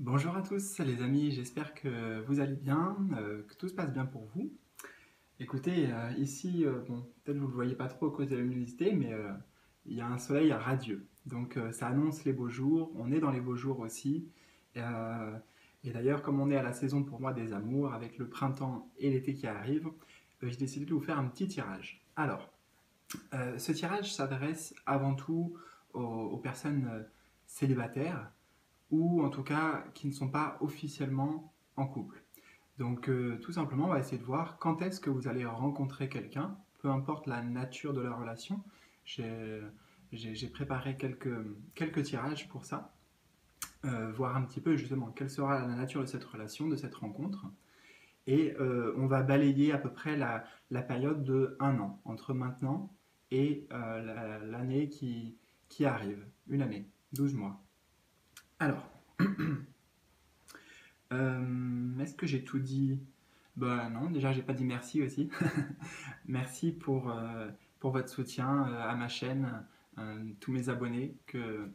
Bonjour à tous les amis, j'espère que vous allez bien, que tout se passe bien pour vous. Écoutez, ici, bon, peut-être vous ne le voyez pas trop à cause de la luminosité, mais il y a un soleil radieux. Donc ça annonce les beaux jours, on est dans les beaux jours aussi. Euh, et d'ailleurs, comme on est à la saison pour moi des amours, avec le printemps et l'été qui arrivent, j'ai décidé de vous faire un petit tirage. Alors, ce tirage s'adresse avant tout aux personnes célibataires ou en tout cas qui ne sont pas officiellement en couple. Donc tout simplement, on va essayer de voir quand est-ce que vous allez rencontrer quelqu'un, peu importe la nature de la relation. J'ai j'ai préparé quelques tirages pour ça, voir un petit peu justement quelle sera la nature de cette relation, de cette rencontre. Et on va balayer à peu près la période de un an, entre maintenant et l'année qui arrive, une année, 12 mois. Alors, est-ce que j'ai tout dit? Bah non, déjà j'ai pas dit merci aussi. Merci pour votre soutien à ma chaîne, tous mes abonnés que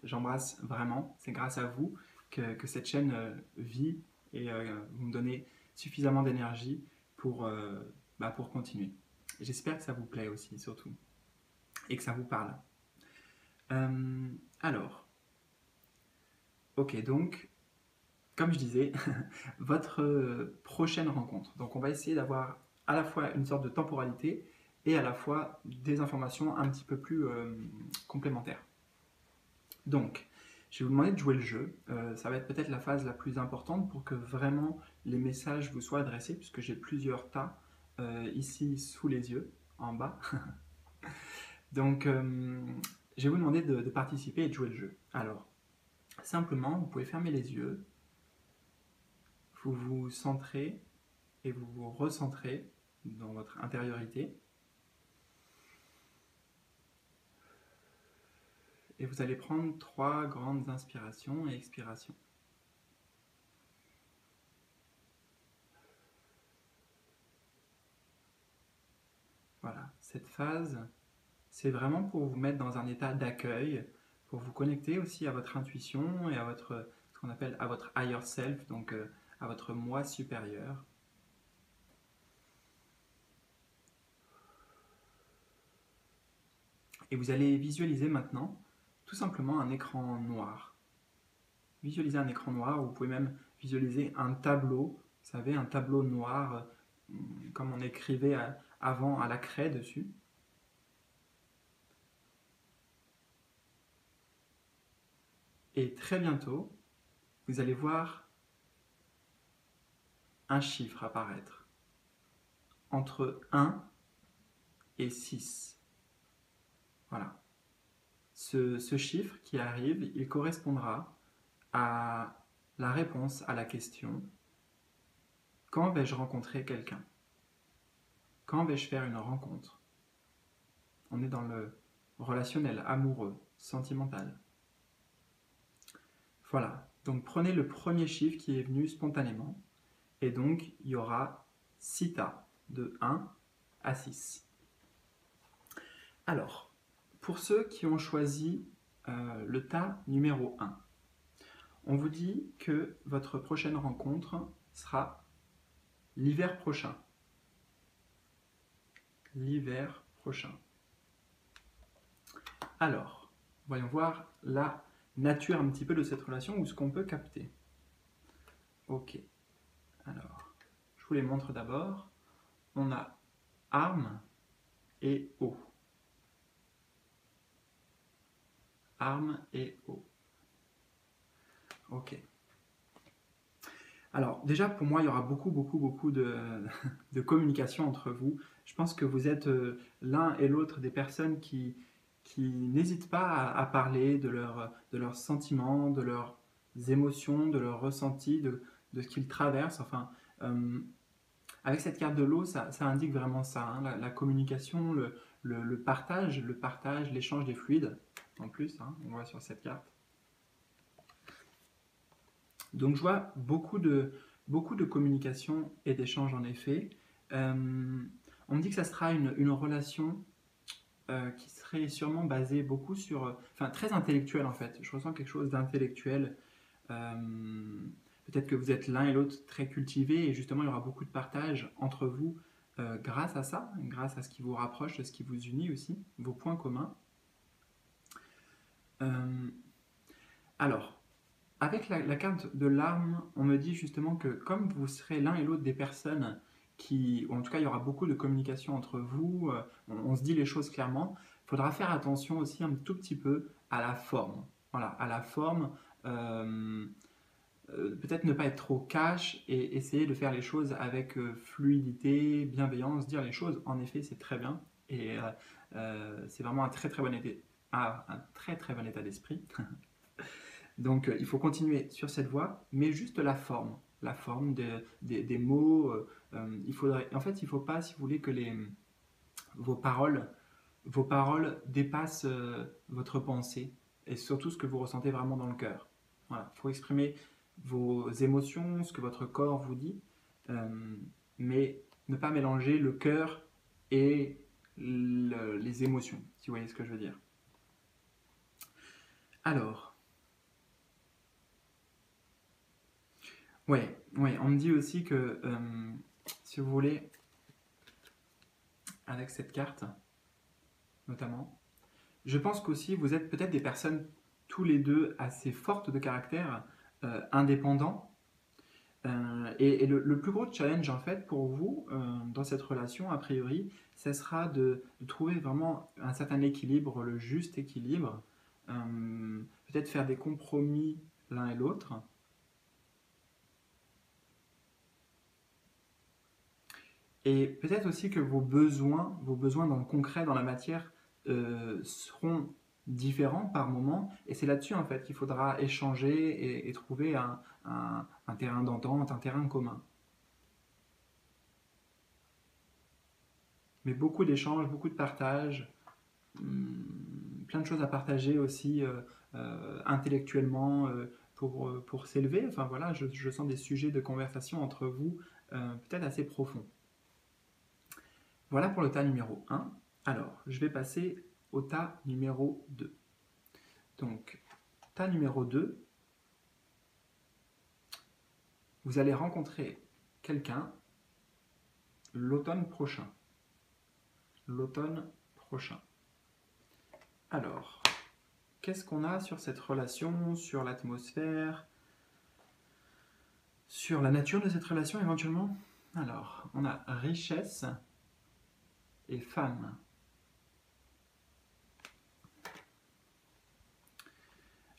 j'embrasse vraiment. C'est grâce à vous que cette chaîne vit et vous me donnez suffisamment d'énergie pour continuer. J'espère que ça vous plaît aussi, surtout, et que ça vous parle. Euh, alors, ok, donc comme je disais, votre prochaine rencontre. Donc on va essayer d'avoir à la fois une sorte de temporalité et à la fois des informations un petit peu plus complémentaires. Donc, je vais vous demander de jouer le jeu. Ça va être peut-être la phase la plus importante pour que vraiment les messages vous soient adressés, puisque j'ai plusieurs tas ici sous les yeux, en bas. Donc, je vais vous demander de participer et de jouer le jeu. Alors, simplement, vous pouvez fermer les yeux, vous vous centrez et vous vous recentrez dans votre intériorité. Et vous allez prendre 3 grandes inspirations et expirations. Voilà, cette phase, c'est vraiment pour vous mettre dans un état d'accueil, pour vous connecter aussi à votre intuition et à votre, ce qu'on appelle à votre higher self, donc à votre moi supérieur. Et vous allez visualiser maintenant tout simplement un écran noir. Visualisez un écran noir, vous pouvez même visualiser un tableau, vous savez, un tableau noir, comme on écrivait avant à la craie dessus. Et très bientôt, vous allez voir un chiffre apparaître entre 1 et 6. Voilà. Ce chiffre qui arrive, il correspondra à la réponse à la question: quand vais-je rencontrer quelqu'un? Quand vais-je faire une rencontre? On est dans le relationnel, amoureux, sentimental. Voilà. Donc prenez le premier chiffre qui est venu spontanément. Et donc il y aura 6 tas de 1 à 6. Alors, pour ceux qui ont choisi le tas numéro 1, on vous dit que votre prochaine rencontre sera l'hiver prochain. L'hiver prochain. Alors, voyons voir la nature un petit peu de cette relation ou ce qu'on peut capter. Ok. Alors, je vous les montre d'abord. On a arme et eau. Arme et eau. Ok. Alors, déjà, pour moi, il y aura beaucoup de communication entre vous. Je pense que vous êtes l'un et l'autre des personnes qui n'hésitent pas à parler de leurs sentiments, de leurs émotions, de leurs ressentis, de ce qu'ils traversent. Enfin, euh, avec cette carte de l'eau, ça indique vraiment ça, hein, la communication, le partage, l'échange des fluides, en plus, hein, on voit sur cette carte. Donc je vois beaucoup de communication et d'échanges en effet. On me dit que ça sera une relation qui serait sûrement basée beaucoup sur... Enfin, très intellectuelle en fait. Je ressens quelque chose d'intellectuel. Peut-être que vous êtes l'un et l'autre très cultivés et justement il y aura beaucoup de partage entre vous grâce à ça, grâce à ce qui vous rapproche, ce qui vous unit aussi, vos points communs. Euh, alors, avec la carte de l'arme, on me dit justement que comme vous serez l'un et l'autre des personnes qui, ou en tout cas il y aura beaucoup de communication entre vous, on se dit les choses clairement, il faudra faire attention aussi un tout petit peu à la forme. Voilà, à la forme, euh, peut-être ne pas être trop cash et essayer de faire les choses avec fluidité, bienveillance, dire les choses, en effet c'est très bien et c'est vraiment un très très bon état, un très très bon état d'esprit. Donc il faut continuer sur cette voie, mais juste la forme des mots. Il faudrait, en fait, il ne faut pas, si vous voulez, que vos paroles, vos paroles dépassent votre pensée et surtout ce que vous ressentez vraiment dans le cœur. Voilà, il faut exprimer vos émotions, ce que votre corps vous dit, euh, mais ne pas mélanger le cœur et les émotions, si vous voyez ce que je veux dire. Alors, ouais, ouais, on me dit aussi que, si vous voulez, avec cette carte, notamment, je pense qu'aussi vous êtes peut-être des personnes tous les deux assez fortes de caractère, indépendants. Et le plus gros challenge en fait pour vous dans cette relation, a priori, ce sera de trouver vraiment un certain équilibre, le juste équilibre, peut-être faire des compromis l'un et l'autre. Et peut-être aussi que vos besoins dans le concret, dans la matière, seront différents par moment. Et c'est là-dessus, en fait, qu'il faudra échanger et trouver un terrain d'entente, un terrain commun. Mais beaucoup d'échanges, beaucoup de partage, plein de choses à partager aussi intellectuellement pour s'élever. Enfin voilà, je sens des sujets de conversation entre vous peut-être assez profonds. Voilà pour le tas numéro un. Alors, je vais passer au tas numéro 2. Donc, tas numéro 2, vous allez rencontrer quelqu'un l'automne prochain. L'automne prochain. Alors, qu'est-ce qu'on a sur cette relation, sur l'atmosphère, sur la nature de cette relation éventuellement? Alors, on a richesse et femme.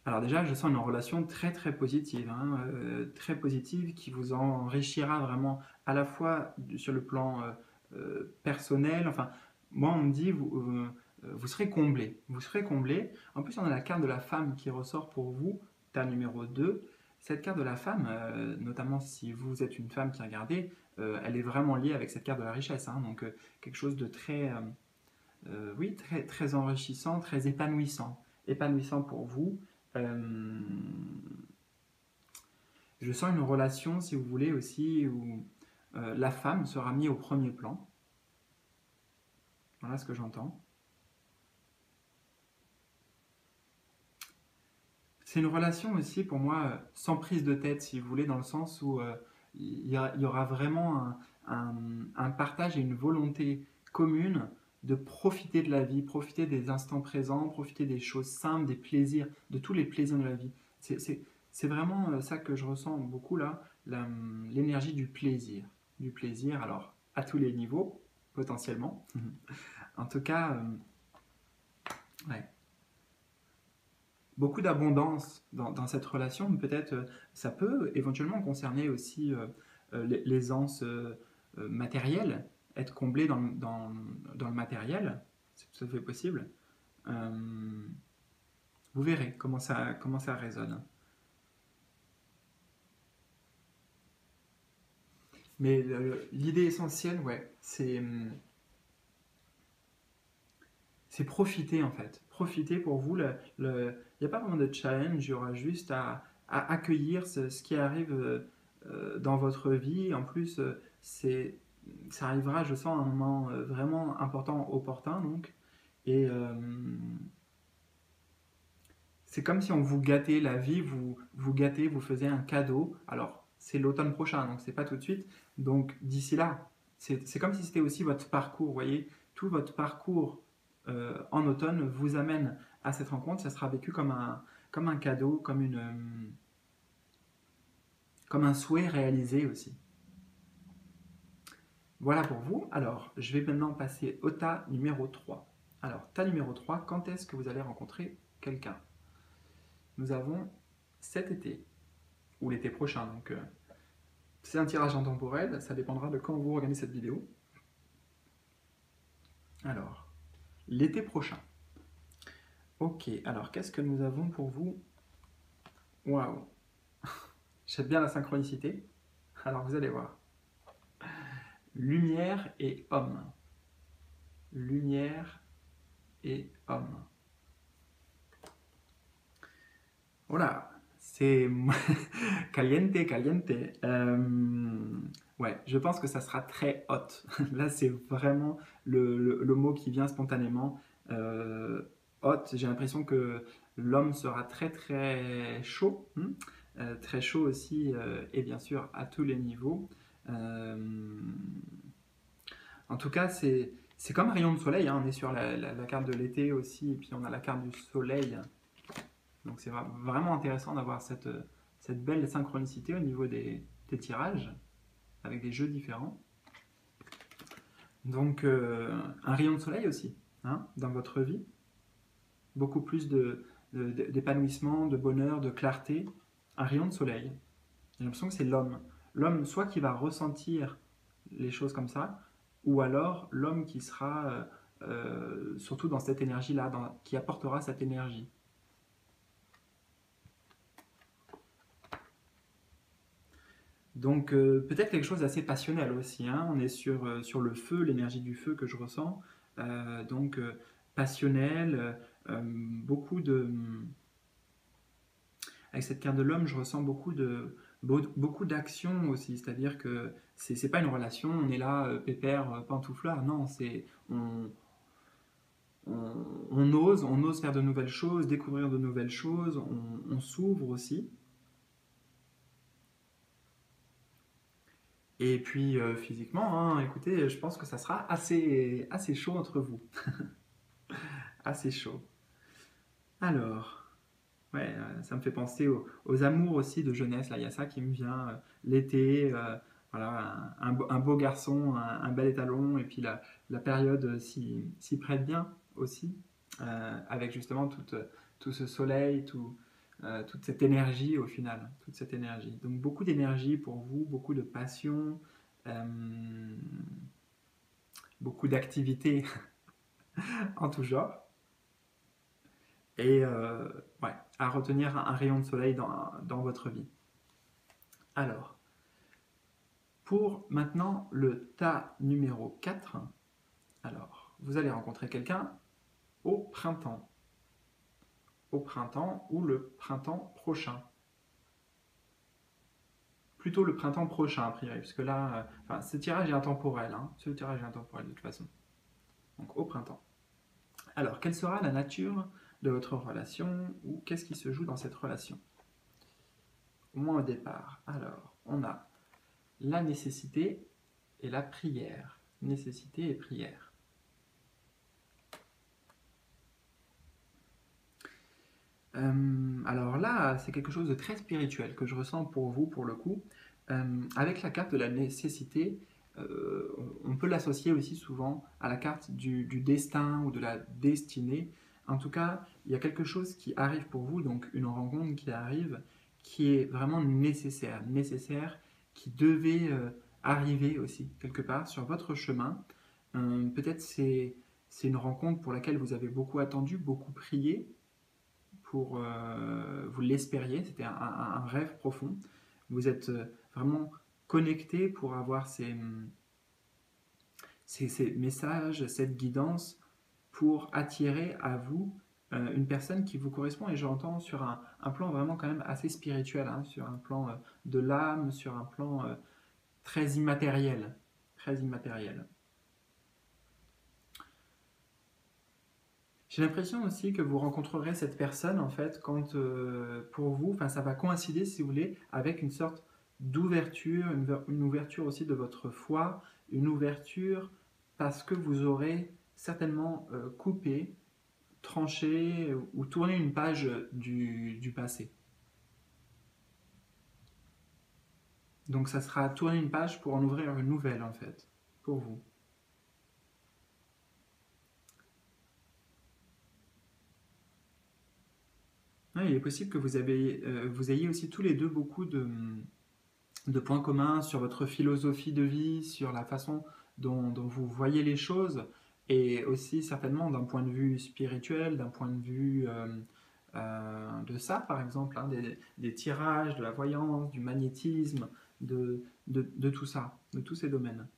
Alors déjà, je sens une relation très très positive, hein, très positive qui vous enrichira vraiment à la fois sur le plan personnel. Enfin, moi on me dit vous serez comblé, vous serez comblé. En plus, on a la carte de la femme qui ressort pour vous, tas numéro 2. Cette carte de la femme, notamment si vous êtes une femme qui regardez, elle est vraiment liée avec cette carte de la richesse, hein, donc quelque chose de très, oui, très très enrichissant, très épanouissant, épanouissant pour vous. Euh, je sens une relation, si vous voulez, aussi où la femme sera mise au premier plan. Voilà ce que j'entends. C'est une relation aussi, pour moi, sans prise de tête, si vous voulez, dans le sens où il y aura vraiment un partage et une volonté commune de profiter de la vie, profiter des instants présents, profiter des choses simples, des plaisirs, de tous les plaisirs de la vie. C'est vraiment ça que je ressens beaucoup là, l'énergie du plaisir. Du plaisir, alors à tous les niveaux, potentiellement. En tout cas, ouais, beaucoup d'abondance dans cette relation, mais peut-être ça peut éventuellement concerner aussi l'aisance matérielle, être comblé dans le matériel, c'est tout à fait possible. Euh, vous verrez comment ça résonne. Mais l'idée essentielle, ouais, c'est profiter en fait. Profiter pour vous. Il n'y a pas vraiment de challenge, il y aura juste à accueillir ce qui arrive dans votre vie. En plus, ça arrivera, je sens, à un moment vraiment important, opportun donc. Et c'est comme si on vous gâtait la vie, vous gâtez, vous faisiez un cadeau. Alors, c'est l'automne prochain, donc c'est pas tout de suite. Donc, d'ici là, c'est comme si c'était aussi votre parcours, vous voyez, tout votre parcours en automne vous amène à cette rencontre. Ça sera vécu comme un cadeau, comme un souhait réalisé aussi. Voilà pour vous. Alors, je vais maintenant passer au tas numéro 3. Alors, tas numéro 3, quand est-ce que vous allez rencontrer quelqu'un? Nous avons cet été, ou l'été prochain, donc c'est un tirage intemporel, ça dépendra de quand vous regardez cette vidéo. Alors, l'été prochain. Ok, alors qu'est-ce que nous avons pour vous? Waouh, j'aime bien la synchronicité. Alors vous allez voir. Lumière et homme. Lumière et homme. Voilà, c'est caliente, caliente. Ouais, je pense que ça sera très hot. Là, c'est vraiment le mot qui vient spontanément. Euh, Hot, j'ai l'impression que l'homme sera très très chaud, très chaud aussi, et bien sûr à tous les niveaux. Euh, En tout cas, c'est comme un rayon de soleil, hein. On est sur la carte de l'été aussi, et puis on a la carte du soleil. Donc c'est vraiment intéressant d'avoir cette belle synchronicité au niveau des tirages, avec des jeux différents. Donc un rayon de soleil aussi, hein, dans votre vie. Beaucoup plus d'épanouissement, de bonheur, de clarté. Un rayon de soleil. J'ai l'impression que c'est l'homme. L'homme, soit qui va ressentir les choses comme ça, ou alors l'homme qui sera surtout dans cette énergie-là, qui apportera cette énergie. Donc peut-être quelque chose d'assez passionnel aussi, hein. On est sur le feu, l'énergie du feu que je ressens. Donc passionnel, beaucoup de... Avec cette carte de l'homme, je ressens beaucoup d'action aussi. C'est-à-dire que c'est pas une relation, on est là, pépère, pantouflard. Non, on ose faire de nouvelles choses, découvrir de nouvelles choses, on s'ouvre aussi. Et puis physiquement, hein, écoutez, je pense que ça sera assez chaud entre vous. Assez chaud. Alors, ouais, ça me fait penser aux amours aussi de jeunesse. Là, il y a ça qui me vient. L'été, voilà, un beau garçon, un bel étalon, et puis la période s'y prête bien aussi, avec justement tout ce soleil, toute cette énergie au final, toute cette énergie. Donc beaucoup d'énergie pour vous, beaucoup de passion, euh, beaucoup d'activités en tout genre. Et ouais, à retenir un rayon de soleil dans votre vie. Alors, pour maintenant le tas numéro 4, alors, vous allez rencontrer quelqu'un au printemps. Au printemps ou le printemps prochain. Plutôt le printemps prochain, a priori, parce que là, enfin, ce tirage est intemporel, hein, ce tirage est intemporel de toute façon. Donc au printemps. Alors, quelle sera la nature de votre relation ou qu'est-ce qui se joue dans cette relation? Au moins au départ. Alors, on a la nécessité et la prière. Nécessité et prière. Alors là, c'est quelque chose de très spirituel que je ressens pour vous, pour le coup. Avec la carte de la nécessité, on peut l'associer aussi souvent à la carte du destin ou de la destinée. En tout cas, il y a quelque chose qui arrive pour vous, donc une rencontre qui arrive, qui est vraiment nécessaire, qui devait arriver aussi quelque part sur votre chemin. Peut-être c'est une rencontre pour laquelle vous avez beaucoup attendu, beaucoup prié, pour vous l'espériez, c'était un rêve profond. Vous êtes vraiment connecté pour avoir ces messages, cette guidance pour attirer à vous une personne qui vous correspond. Et j'entends sur un plan vraiment quand même assez spirituel, hein, sur un plan de l'âme, sur un plan très immatériel. Très immatériel. J'ai l'impression aussi que vous rencontrerez cette personne, en fait, quand pour vous, enfin, ça va coïncider, si vous voulez, avec une sorte d'ouverture, une ouverture aussi de votre foi, une ouverture parce que vous aurez certainement coupé, tranché ou tourné une page du passé. Donc ça sera tourner une page pour en ouvrir une nouvelle, en fait, pour vous. Ouais, il est possible que vous ayez aussi tous les deux beaucoup de points communs sur votre philosophie de vie, sur la façon dont vous voyez les choses, et aussi certainement d'un point de vue spirituel, d'un point de vue de ça, par exemple, hein, des tirages, de la voyance, du magnétisme, de tout ça, de tous ces domaines.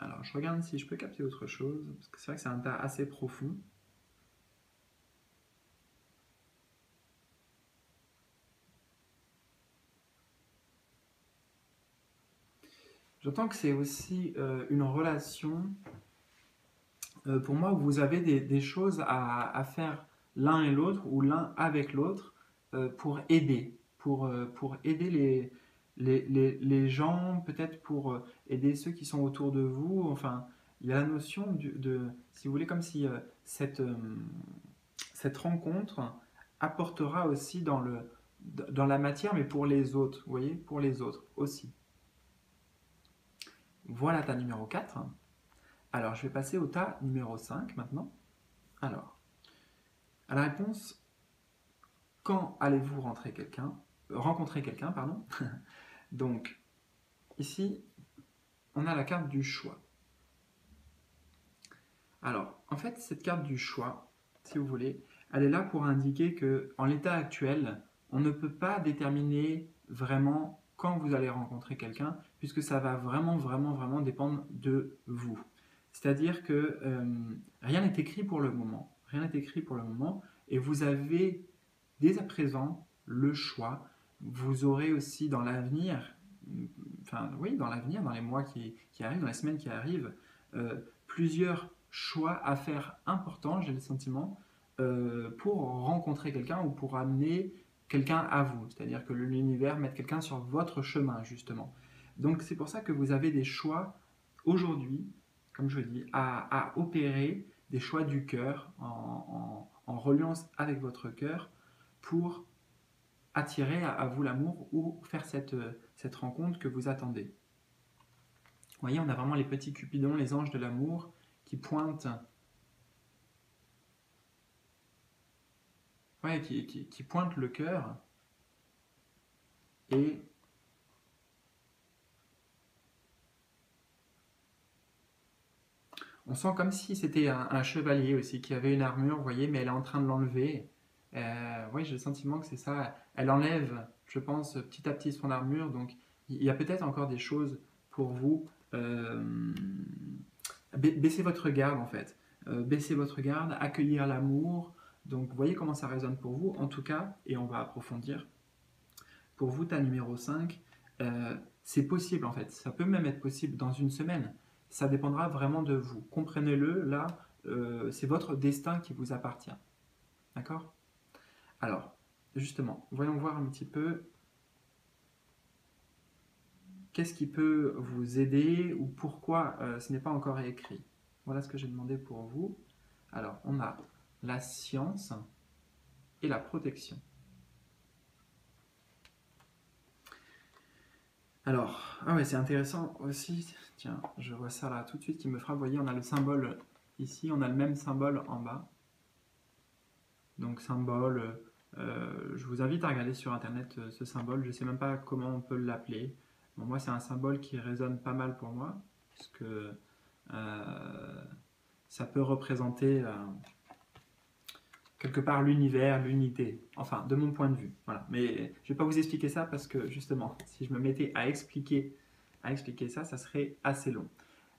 Alors, je regarde si je peux capter autre chose, parce que c'est vrai que c'est un tas assez profond. J'entends que c'est aussi une relation, pour moi, où vous avez des choses à faire l'un et l'autre, ou l'un avec l'autre, pour aider les gens, peut-être pour aider ceux qui sont autour de vous. Enfin, il y a la notion si vous voulez, comme si cette rencontre apportera aussi dans la matière, mais pour les autres, vous voyez, pour les autres aussi. Voilà ta numéro 4. Alors, je vais passer au tas numéro 5 maintenant. Alors, à la réponse, quand allez-vous rencontrer quelqu'un, pardon. Donc, ici, on a la carte du choix. Alors, en fait, cette carte du choix, si vous voulez, elle est là pour indiquer que, en l'état actuel, on ne peut pas déterminer vraiment quand vous allez rencontrer quelqu'un, puisque ça va vraiment, vraiment, vraiment dépendre de vous. C'est-à-dire que rien n'est écrit pour le moment. Rien n'est écrit pour le moment, et vous avez dès à présent le choix. Vous aurez aussi dans l'avenir, enfin oui, dans l'avenir, dans les mois qui arrivent, dans les semaines qui arrivent, plusieurs choix à faire importants, j'ai le sentiment, pour rencontrer quelqu'un ou pour amener quelqu'un à vous. C'est-à-dire que l'univers mette quelqu'un sur votre chemin, justement. Donc c'est pour ça que vous avez des choix aujourd'hui, comme je dis, à opérer, des choix du cœur, en reliance avec votre cœur, pour attirer à vous l'amour ou faire cette rencontre que vous attendez. Vous voyez, on a vraiment les petits cupidons, les anges de l'amour qui pointent, ouais, qui pointent le cœur, et on sent comme si c'était un chevalier aussi qui avait une armure, vous voyez, mais elle est en train de l'enlever. Oui, j'ai le sentiment que c'est ça. Elle enlève, je pense, petit à petit son armure. Donc, il y a peut-être encore des choses pour vous. Baissez votre garde, en fait. Baissez votre garde, accueillir l'amour. Donc, vous voyez comment ça résonne pour vous, en tout cas, et on va approfondir. Pour vous, ta numéro 5, c'est possible, en fait. Ça peut même être possible dans une semaine. Ça dépendra vraiment de vous. Comprenez-le, là, c'est votre destin qui vous appartient. D'accord? Alors, justement, voyons voir un petit peu qu'est-ce qui peut vous aider ou pourquoi ce n'est pas encore écrit. Voilà ce que j'ai demandé pour vous. Alors, on a la science et la protection. Alors, ah ouais, c'est intéressant aussi. Tiens, je vois ça là tout de suite qui me frappe. Vous voyez, on a le symbole ici, on a le même symbole en bas. Donc, symbole, je vous invite à regarder sur internet ce symbole. Je ne sais même pas comment on peut l'appeler. Bon, moi, c'est un symbole qui résonne pas mal pour moi, parce que ça peut représenter quelque part l'univers, l'unité, enfin de mon point de vue. Voilà. Mais je ne vais pas vous expliquer ça parce que justement, si je me mettais à expliquer ça, ça serait assez long.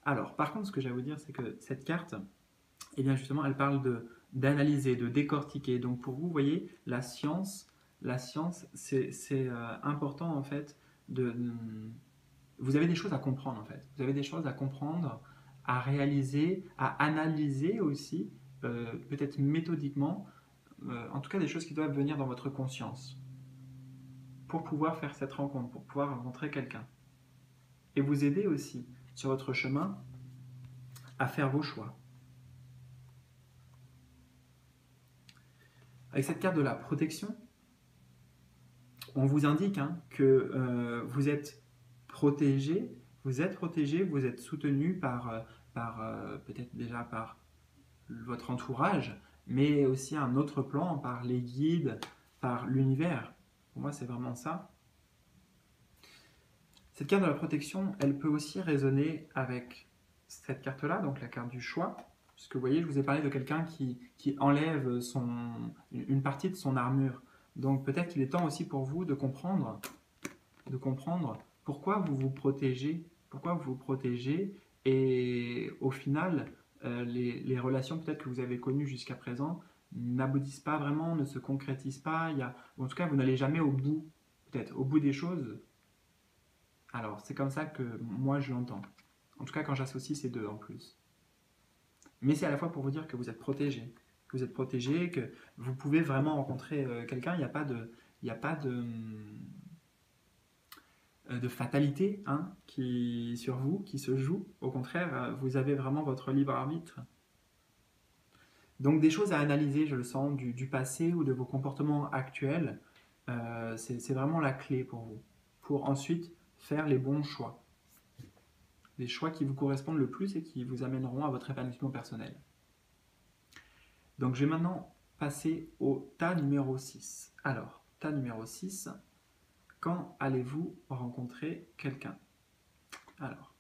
Alors, par contre, ce que j'ai à vous dire, c'est que cette carte, eh bien justement, elle parle d'analyser, de décortiquer. Donc pour vous, vous voyez, la science, c'est important en fait vous avez des choses à comprendre en fait. Vous avez des choses à comprendre, à réaliser, à analyser aussi, peut-être méthodiquement, en tout cas des choses qui doivent venir dans votre conscience pour pouvoir faire cette rencontre, pour pouvoir rencontrer quelqu'un. Et vous aider aussi sur votre chemin à faire vos choix. Avec cette carte de la protection, on vous indique que vous êtes protégé, vous êtes soutenu par peut-être déjà par votre entourage, mais aussi un autre plan, par les guides, par l'univers. Pour moi, c'est vraiment ça. Cette carte de la protection, elle peut aussi résonner avec cette carte-là, donc la carte du choix. Parce que vous voyez, je vous ai parlé de quelqu'un qui enlève une partie de son armure. Donc peut-être qu'il est temps aussi pour vous de comprendre pourquoi vous vous protégez, et au final, les relations peut-être que vous avez connues jusqu'à présent n'aboutissent pas vraiment, ne se concrétisent pas, en tout cas vous n'allez jamais au bout, peut-être au bout des choses. Alors c'est comme ça que moi je l'entends, en tout cas quand j'associe ces deux en plus. Mais c'est à la fois pour vous dire que vous êtes protégé, que vous pouvez vraiment rencontrer quelqu'un, il n'y a pas de fatalité sur vous, qui se joue. Au contraire, vous avez vraiment votre libre arbitre. Donc des choses à analyser, je le sens, du passé ou de vos comportements actuels, c'est vraiment la clé pour vous, pour ensuite faire les bons choix. Les choix qui vous correspondent le plus et qui vous amèneront à votre épanouissement personnel. Donc je vais maintenant passer au tas numéro 6. Alors, tas numéro 6, quand allez-vous rencontrer quelqu'un? Alors,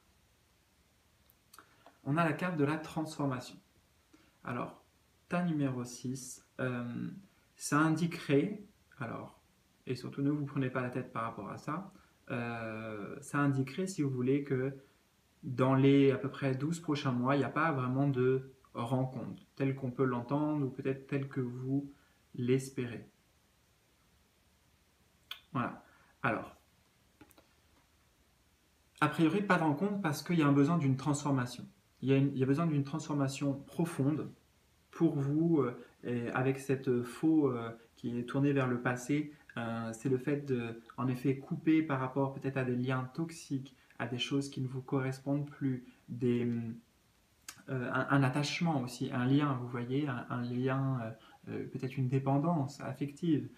on a la carte de la transformation. Alors, tas numéro 6, ça indiquerait, alors, et surtout ne vous prenez pas la tête par rapport à ça, ça indiquerait, si vous voulez, que dans les à peu près 12 prochains mois, il n'y a pas vraiment de rencontre, telle qu'on peut l'entendre, ou peut-être telle que vous l'espérez. Voilà. Alors, a priori, pas de rencontre parce qu'il y a un besoin d'une transformation. Il y a besoin d'une transformation profonde pour vous, avec cette faux qui est tournée vers le passé. C'est le fait de, en effet, couper par rapport peut-être à des liens toxiques, à des choses qui ne vous correspondent plus, un attachement aussi, un lien, vous voyez, un lien, peut-être une dépendance affective.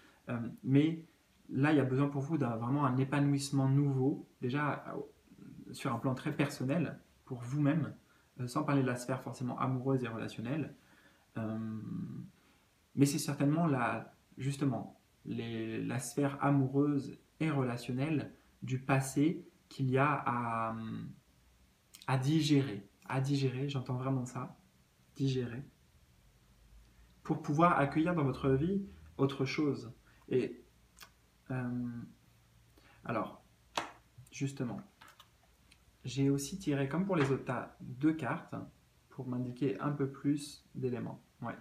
Mais là, il y a besoin pour vous d'un vraiment un épanouissement nouveau, déjà sur un plan très personnel, pour vous-même, sans parler de la sphère forcément amoureuse et relationnelle. Mais c'est certainement justement la sphère amoureuse et relationnelle du passé qu'il y a à digérer. À digérer, j'entends vraiment ça, digérer, pour pouvoir accueillir dans votre vie autre chose. Et alors, justement, j'ai aussi tiré, comme pour les autres tas, 2 cartes pour m'indiquer un peu plus d'éléments. Ouais.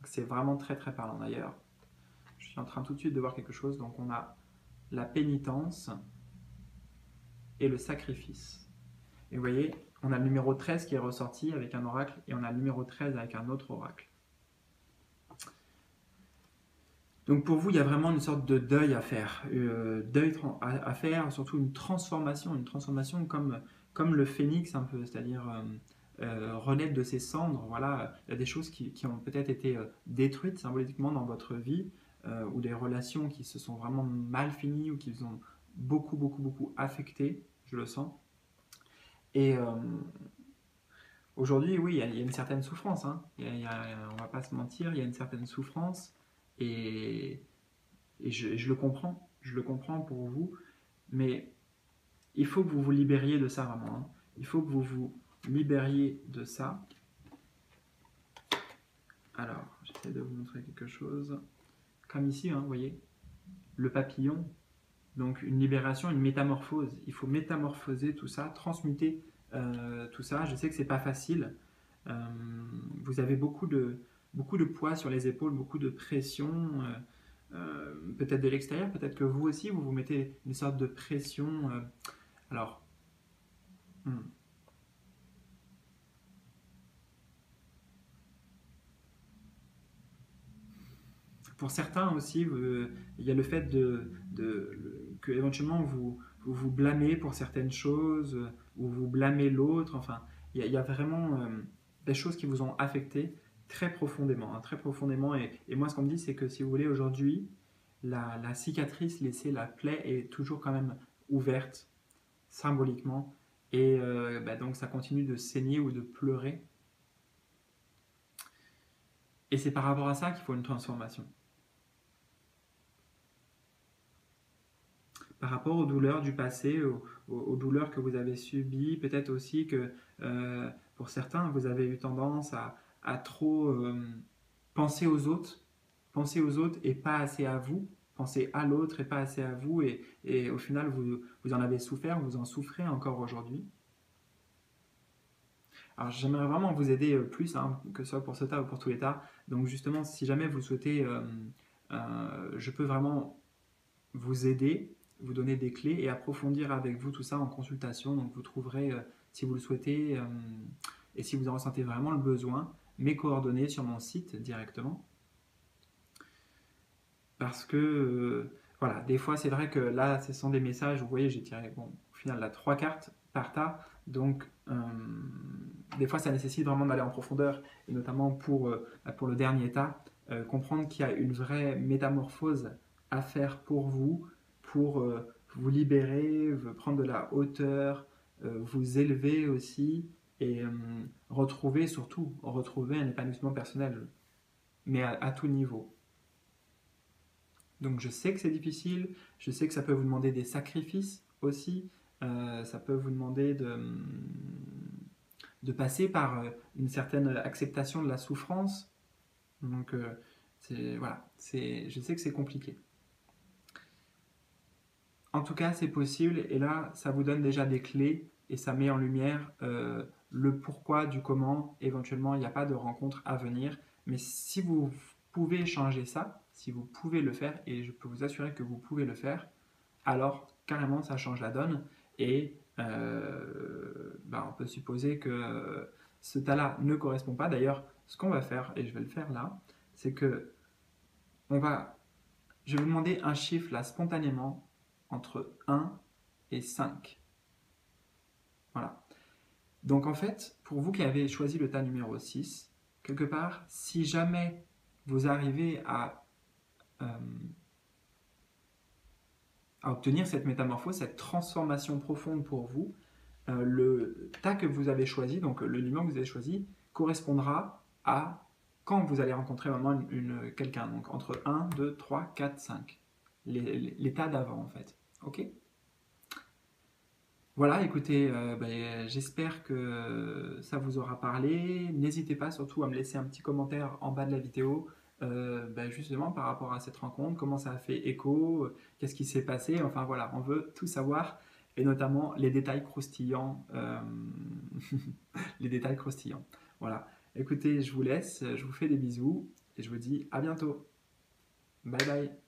C'est vraiment très très parlant d'ailleurs. Je suis en train tout de suite de voir quelque chose. Donc on a la pénitence et le sacrifice. Et vous voyez, on a le numéro 13 qui est ressorti avec un oracle et on a le numéro 13 avec un autre oracle. Donc pour vous, il y a vraiment une sorte de deuil à faire. Surtout une transformation comme le phénix un peu, c'est-à-dire renaître de ses cendres. Voilà, il y a des choses qui ont peut-être été détruites symboliquement dans votre vie, ou des relations qui se sont vraiment mal finies ou qui vous ont beaucoup affecté, je le sens. Et aujourd'hui, oui, il y a une certaine souffrance. On ne va pas se mentir, il y a une certaine souffrance. Et je le comprends pour vous, mais il faut que vous vous libériez de ça vraiment. Il faut que vous vous libériez de ça. Alors, j'essaie de vous montrer quelque chose. Comme ici, vous voyez, le papillon, donc une libération, une métamorphose. Il faut métamorphoser tout ça, transmuter tout ça. Je sais que c'est pas facile. Vous avez beaucoup de poids sur les épaules, beaucoup de pression, peut-être de l'extérieur, peut-être que vous aussi, vous vous mettez une sorte de pression. Alors, Pour certains aussi, il y a le fait que éventuellement vous blâmez pour certaines choses, ou vous blâmez l'autre. Enfin, il y a vraiment des choses qui vous ont affecté très profondément, hein, très profondément. Et moi, ce qu'on me dit, c'est que si vous voulez, aujourd'hui, la cicatrice laissée, la plaie est toujours quand même ouverte, symboliquement. Et donc ça continue de saigner ou de pleurer. Et c'est par rapport à ça qu'il faut une transformation. Par rapport aux douleurs du passé, aux douleurs que vous avez subies, peut-être aussi que pour certains, vous avez eu tendance à trop penser aux autres et pas assez à vous, penser à l'autre et pas assez à vous, et au final, vous en avez souffert, vous en souffrez encore aujourd'hui. Alors j'aimerais vraiment vous aider plus, hein, que ce soit pour ce tas ou pour tous les tas. Donc justement, si jamais vous le souhaitez, je peux vraiment vous aider, vous donner des clés et approfondir avec vous tout ça en consultation. Donc vous trouverez, si vous le souhaitez, et si vous en ressentez vraiment le besoin, mes coordonnées sur mon site directement. Parce que, voilà, des fois c'est vrai que là, ce sont des messages, vous voyez, j'ai tiré, bon, au final, là, 3 cartes par tas. Donc, des fois, ça nécessite vraiment d'aller en profondeur, et notamment pour le dernier tas, comprendre qu'il y a une vraie métamorphose à faire pour pour vous libérer, prendre de la hauteur, vous élever aussi, et retrouver un épanouissement personnel, mais à tout niveau. Donc je sais que c'est difficile, je sais que ça peut vous demander des sacrifices aussi, ça peut vous demander de passer par une certaine acceptation de la souffrance. Donc voilà, je sais que c'est compliqué. En tout cas, c'est possible, et là, ça vous donne déjà des clés, et ça met en lumière le pourquoi du comment. Éventuellement, il n'y a pas de rencontre à venir, mais si vous pouvez changer ça, si vous pouvez le faire, et je peux vous assurer que vous pouvez le faire, alors carrément, ça change la donne, et on peut supposer que ce tas-là ne correspond pas. D'ailleurs, ce qu'on va faire, et je vais le faire là, c'est que je vais vous demander un chiffre là spontanément entre 1 et 5. Voilà. Donc en fait, pour vous qui avez choisi le tas numéro 6, quelque part, si jamais vous arrivez à obtenir cette métamorphose, cette transformation profonde pour vous, le tas que vous avez choisi, donc le numéro que vous avez choisi, correspondra à quand vous allez rencontrer vraiment quelqu'un. Donc entre 1, 2, 3, 4, 5. Les tas d'avant en fait. Ok ? Voilà, écoutez, j'espère que ça vous aura parlé. N'hésitez pas surtout à me laisser un petit commentaire en bas de la vidéo, justement par rapport à cette rencontre, comment ça a fait écho, qu'est-ce qui s'est passé, enfin voilà, on veut tout savoir, et notamment les détails croustillants. Les détails croustillants. Voilà, écoutez, je vous laisse, je vous fais des bisous, et je vous dis à bientôt. Bye bye.